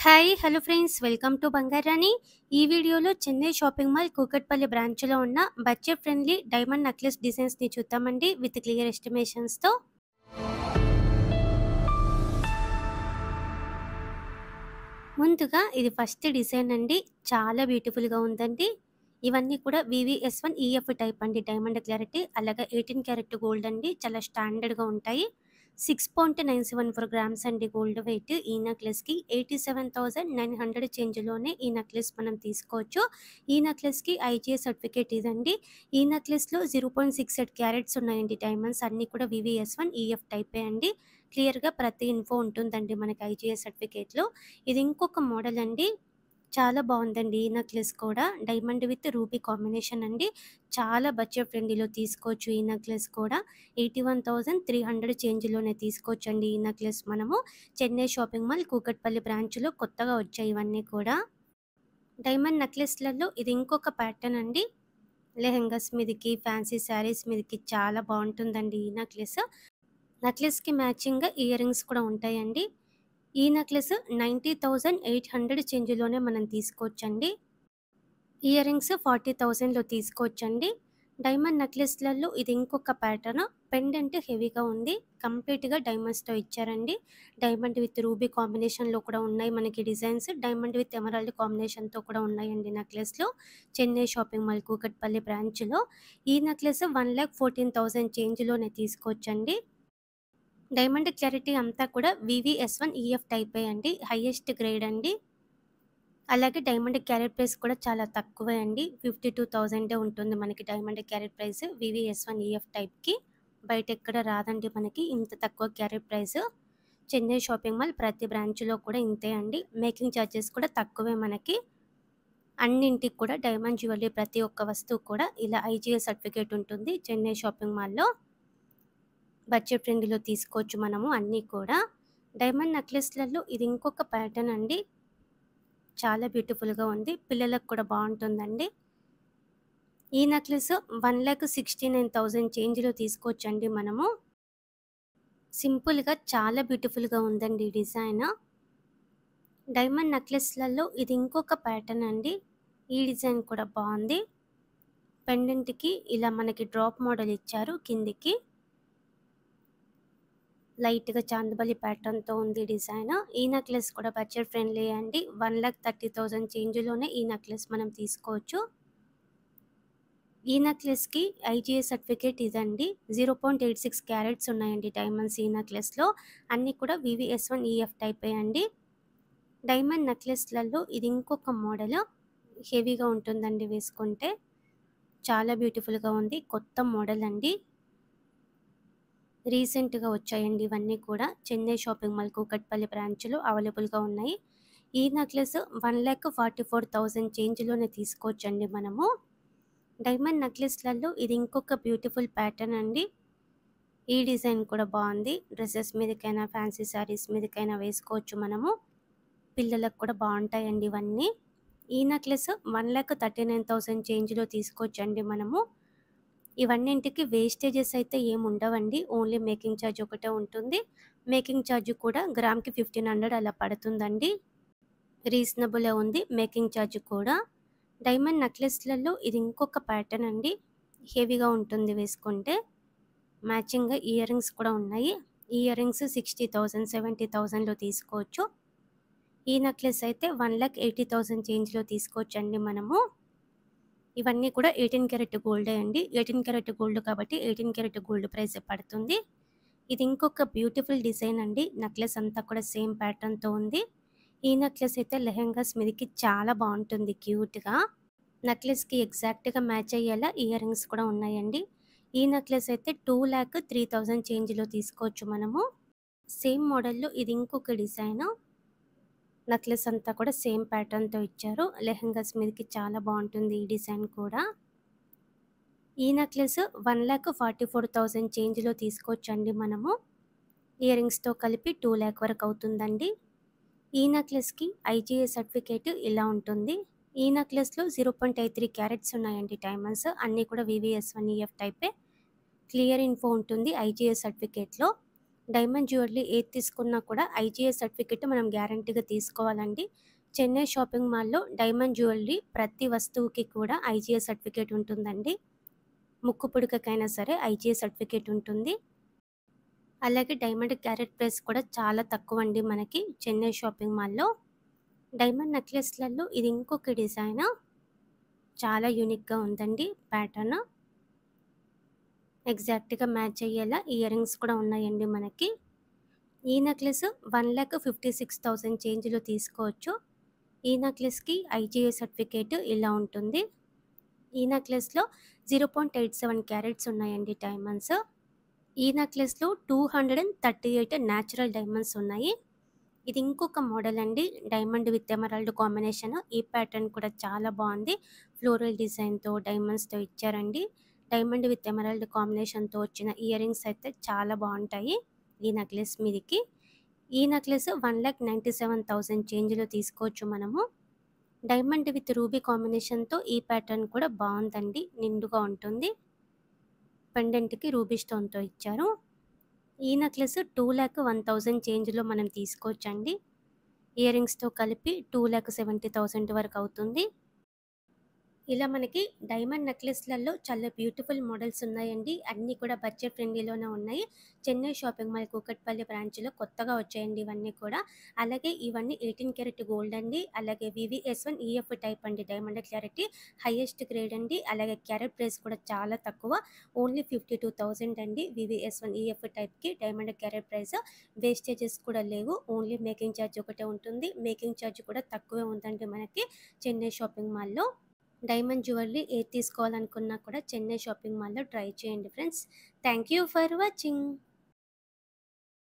Hi hello friends, welcome to Bangarani. ఈ వీడియోలో Chennai shopping mall Kukatpally బ్రాంచ్లో ఉన్న బడ్జెట్ ఫ్రెండ్లీ డైమండ్ నెక్లెస్ డిజైన్స్ని చూద్దామండి విత్ క్లియర్ ఎస్టిమేషన్స్తో. ముందుగా ఇది ఫస్ట్ డిజైన్ అండి, చాలా బ్యూటిఫుల్గా ఉందండి. ఇవన్నీ కూడా వివిఎస్1 ఈఎఫ్ టైప్ అండి, డైమండ్ క్లారిటీ. అలాగే 18 క్యారెట్ గోల్డ్ అండి, చాలా స్టాండర్డ్గా ఉంటాయి. 6.974 గ్రామ్స్ అండి గోల్డ్ వెయిట్. ఈ నెక్లెస్కి 87,900 చేంజ్లోనే ఈ నెక్లెస్ మనం తీసుకోవచ్చు. ఈ నెక్లెస్కి ఐజీఐ సర్టిఫికేట్ ఇదండి. ఈ నెక్లెస్లో 0.68 క్యారెట్స్ ఉన్నాయండి డైమండ్స్. అన్నీ కూడా వివిఎస్1 ఈఎఫ్ టైపే అండి. క్లియర్గా ప్రతి ఇన్ఫో ఉంటుందండి మనకి ఐజీఐ సర్టిఫికేట్లో. ఇది ఇంకొక మోడల్ అండి, చాలా బాగుందండి. ఈ నెక్లెస్ కూడా డైమండ్ విత్ రూబీ కాంబినేషన్ అండి. చాలా బడ్జెట్ ఫ్రెండ్లీలో తీసుకోవచ్చు. ఈ నెక్లెస్ కూడా 81,300 చేంజ్లోనే తీసుకోవచ్చు అండి. ఈ నెక్లెస్ మనము చెన్నై షాపింగ్ మాల్ కూకట్పల్లి బ్రాంచ్లో కొత్తగా వచ్చాయి ఇవన్నీ కూడా. డైమండ్ నెక్లెస్లలో ఇది ఇంకొక ప్యాటర్న్ అండి. లెహెంగాస్ మీదకి, ఫ్యాన్సీ శారీస్ మీదకి చాలా బాగుంటుందండి ఈ నెక్లెస్. నెక్లెస్కి మ్యాచింగ్గా ఇయర్ రింగ్స్ కూడా ఉంటాయండి. ఈ నెక్లెస్ 90,800 చేంజ్లోనే మనం తీసుకోవచ్చండి. ఇయర్ రింగ్స్ 40,000లో తీసుకోవచ్చండి. డైమండ్ నెక్లెస్లలో ఇది ఇంకొక ప్యాటర్న్. పెండెంట్ హెవీగా ఉంది, కంప్లీట్గా డైమండ్స్తో ఇచ్చారండి. డైమండ్ విత్ రూబీ కాంబినేషన్లో కూడా ఉన్నాయి మనకి డిజైన్స్. డైమండ్ విత్ ఎమరాల్డ్ కాంబినేషన్తో కూడా ఉన్నాయండి నెక్లెస్లో. చెన్నై షాపింగ్ మాల్ కూకట్పల్లి బ్రాంచ్లో ఈ నెక్లెస్ 1,14,000 చేంజ్లోనే తీసుకోవచ్చండి. డైమండ్ క్లారిటీ అంతా కూడా వివిఎస్1 ఈఎఫ్ టైపే అండి, హైయెస్ట్ గ్రేడ్ అండి. అలాగే డైమండ్ క్యారెట్ ప్రైస్ కూడా చాలా తక్కువే అండి, 52,000 ఉంటుంది మనకి డైమండ్ క్యారెట్ ప్రైస్ వివిఎస్1 ఈఎఫ్ టైప్కి. బయట ఎక్కడ రాదండి మనకి ఇంత తక్కువ carrot price. Chennai shopping mall ప్రతి బ్రాంచ్లో కూడా ఇంతే అండి. మేకింగ్ ఛార్జెస్ కూడా తక్కువే మనకి. అన్నింటికి కూడా డైమండ్ జ్యువెలరీ ప్రతి ఒక్క వస్తువు కూడా ఇలా ఐజీఐ సర్టిఫికేట్ ఉంటుంది చెన్నై షాపింగ్ మాల్లో. బడ్జెట్ ఫ్రెండ్లీలో తీసుకోవచ్చు మనము అన్నీ కూడా. డైమండ్ నెక్లెస్లలో ఇది ఇంకొక ప్యాటర్న్ అండి, చాలా బ్యూటిఫుల్గా ఉంది. పిల్లలకు కూడా బాగుంటుందండి. ఈ నెక్లెస్ 1,69,000 చేంజ్లో తీసుకోవచ్చండి మనము. సింపుల్గా చాలా బ్యూటిఫుల్గా ఉందండి ఈ డిజైన్. డైమండ్ నెక్లెస్లలో ఇది ఇంకొక ప్యాటర్న్ అండి. ఈ డిజైన్ కూడా బాగుంది. పెండెంట్కి ఇలా మనకి డ్రాప్ మోడల్ ఇచ్చారు కిందికి. లైట్గా చాందబలి ప్యాటర్న్తో ఉంది డిజైన్. ఈ నెక్లెస్ కూడా బడ్జెట్ ఫ్రెండ్లీ అండి. 1,30,000 చేంజ్లోనే ఈ నెక్లెస్ మనం తీసుకోవచ్చు. ఈ నెక్లెస్కి ఐజీఐ సర్టిఫికేట్ ఇదండి. 0.86 క్యారెట్స్ ఉన్నాయండి డైమండ్స్ ఈ నెక్లెస్లో. అన్నీ కూడా వివిఎస్1 ఈఎఫ్ టైపే అండి. డైమండ్ నెక్లెస్లలో ఇది ఇంకొక మోడల్, హెవీగా ఉంటుందండి వేసుకుంటే. చాలా బ్యూటిఫుల్గా ఉంది, కొత్త మోడల్ అండి. రీసెంట్గా వచ్చాయండి ఇవన్నీ కూడా. చెన్నై షాపింగ్ మాల్ కూకట్పల్లి బ్రాంచ్లో అవైలబుల్గా ఉన్నాయి. ఈ నెక్లెస్ 1,44,000 చేంజ్లోనే తీసుకోవచ్చండి మనము. డైమండ్ నెక్లెస్లలో ఇది ఇంకొక బ్యూటిఫుల్ ప్యాటర్న్ అండి. ఈ డిజైన్ కూడా బాగుంది. డ్రెస్సెస్ మీదకైనా, ఫ్యాన్సీ శారీస్ మీదకైనా వేసుకోవచ్చు మనము. పిల్లలకు కూడా బాగుంటాయండి ఇవన్నీ. ఈ నెక్లెస్ 1,39,000 చేంజ్లో తీసుకోవచ్చండి మనము. ఇవన్నింటికి వేస్టేజెస్ అయితే ఏమి ఉండవండి, ఓన్లీ మేకింగ్ ఛార్జ్ ఒకటే ఉంటుంది. మేకింగ్ ఛార్జ్ కూడా గ్రామ్కి 1,500 అలా పడుతుందండి. రీజనబులే ఉంది మేకింగ్ ఛార్జ్ కూడా. డైమండ్ నెక్లెస్లలో ఇది ఇంకొక ప్యాటర్న్ అండి, హెవీగా ఉంటుంది వేసుకుంటే. మ్యాచింగ్గా ఇయర్ రింగ్స్ కూడా ఉన్నాయి. ఇయర్ రింగ్స్ 60,000, 70,000లో తీసుకోవచ్చు. ఈ నెక్లెస్ అయితే 1,80,000 చేంజ్లో తీసుకోవచ్చండి మనము. ఇవన్నీ కూడా 18 క్యారెట్ గోల్డే అండి. 18 క్యారెట్ గోల్డ్ కాబట్టి 18 క్యారెట్ గోల్డ్ ప్రైస్ పడుతుంది. ఇది ఇంకొక బ్యూటిఫుల్ డిజైన్ అండి. నెక్లెస్ అంతా కూడా సేమ్ ప్యాటర్న్తో ఉంది. ఈ నెక్లెస్ అయితే లెహెంగాస్ మీదకి చాలా బాగుంటుంది క్యూట్గా. నెక్లెస్కి ఎగ్జాక్ట్గా మ్యాచ్ అయ్యేలా ఇయర్ రింగ్స్ కూడా ఉన్నాయండి. ఈ నెక్లెస్ అయితే 2,03,000 చేంజ్లో తీసుకోవచ్చు మనము. సేమ్ మోడల్లో ఇది ఇంకొక డిజైన్. నెక్లెస్ అంతా కూడా సేమ్ ప్యాటర్న్తో ఇచ్చారు. లెహెంగాస్ మీదకి చాలా బాగుంటుంది ఈ డిజైన్ కూడా. ఈ నెక్లెస్ 1,44,000 చేంజ్లో తీసుకోవచ్చండి మనము. ఇయర్ రింగ్స్తో కలిపి 2,00,000 వరకు అవుతుందండి. ఈ నెక్లెస్కి ఐజీఐ సర్టిఫికేట్ ఇలా ఉంటుంది. ఈ నెక్లెస్లో 0.83 క్యారెట్స్ ఉన్నాయండి డైమండ్స్. అన్నీ కూడా వివిఎస్1 ఈఎఫ్ టైపే. క్లియర్ ఇన్ఫో ఉంటుంది ఐజీఐ సర్టిఫికేట్లో. డైమండ్ జ్యువెలరీ ఏది తీసుకున్నా కూడా ఐజీఐ సర్టిఫికేట్ మనం గ్యారంటీగా తీసుకోవాలండి. చెన్నై షాపింగ్ మాల్‌లో డైమండ్ జ్యువెలరీ ప్రతి వస్తువుకి కూడా ఐజీఐ సర్టిఫికేట్ ఉంటుందండి. ముక్కు పుడకకైనా సరే ఐజీఐ సర్టిఫికేట్ ఉంటుంది. అలాగే డైమండ్ క్యారెట్ ప్రైస్ కూడా చాలా తక్కువండి మనకి చెన్నై షాపింగ్ మాల్‌లో. డైమండ్ నెక్లెస్‌లలో ఇది ఇంకొక డిజైన్. చాలా యూనిక్‌గా ఉందండి ప్యాటర్న్. ఎగ్జాక్ట్‌గా మ్యాచ్ అయ్యేలా ఇయర్ రింగ్స్ కూడా ఉన్నాయండి మనకి. ఈ నెక్లెస్ 1,56,000 చేంజ్‌లో తీసుకోవచ్చు. ఈ నెక్లెస్‌కి ఐజీఐ సర్టిఫికేట్ ఇలా ఉంటుంది. ఈ నెక్లెస్‌లో 0.87 క్యారెట్స్ ఉన్నాయండి డైమండ్స్. ఈ నెక్లెస్‌లో 238 న్యాచురల్ డైమండ్స్ ఉన్నాయి. ఇది ఇంకొక మోడల్ అండి. Diamond with emerald combination. ఈ ప్యాటర్న్ కూడా చాలా బాగుంది. ఫ్లోరల్ డిజైన్‌తో డైమండ్స్‌తో ఇచ్చారండి. డైమండ్ విత్ ఎమరాల్డ్ కాంబినేషన్‌తో వచ్చిన ఇయర్ రింగ్స్ అయితే చాలా బాగుంటాయి ఈ నెక్లెస్ మీదకి. ఈ నెక్లెస్ 1,97,000 చేంజ్‌లో తీసుకోవచ్చు మనము. డైమండ్ విత్ రూబీ కాంబినేషన్‌తో ఈ ప్యాటర్న్ కూడా బాగుందండి. నిండుగా ఉంటుంది. పెండెంట్‌కి రూబీ స్టోన్‌తో ఇచ్చారు. ఈ నెక్లెస్ 2,01,000 చేంజ్‌లో మనం తీసుకోవచ్చండి. ఇయర్ రింగ్స్‌తో కలిపి 2,70,000 వరకు అవుతుంది. ఇలా మనకి డైమండ్ నెక్లెస్‌లలో చాలా బ్యూటిఫుల్ మోడల్స్ ఉన్నాయండి. అన్నీ కూడా బడ్జెట్ ఫ్రెండ్లీలోనే ఉన్నాయి. చెన్నై షాపింగ్ మాల్ కూకట్పల్లి బ్రాంచ్‌లో కొత్తగా వచ్చాయండి ఇవన్నీ కూడా. అలాగే ఇవన్నీ 18 క్యారెట్ గోల్డ్ అండి. అలాగే వీవీఎస్1 ఈఎఫ్ టైప్ అండి డైమండ్ క్లారిటీ. హైయెస్ట్ గ్రేడ్ అండి. అలాగే క్యారెట్ ప్రైస్ కూడా చాలా తక్కువ. ఓన్లీ 52,000 అండి వీవీఎస్1 ఈఎఫ్ టైప్‌కి డైమండ్ క్యారెట్ ప్రైస్. వేస్టేజెస్ కూడా లేవు. ఓన్లీ మేకింగ్ ఛార్జ్ ఒకటే ఉంటుంది. మేకింగ్ ఛార్జ్ కూడా తక్కువే ఉందండి మనకి చెన్నై షాపింగ్ మాల్‌లో. డైమండ్ జ్యువెలరీ ఏది తీసుకోవాలనుకున్నా కూడా చెన్నై షాపింగ్ మాల్‌లో ట్రై చేయండి friends. Thank you for watching.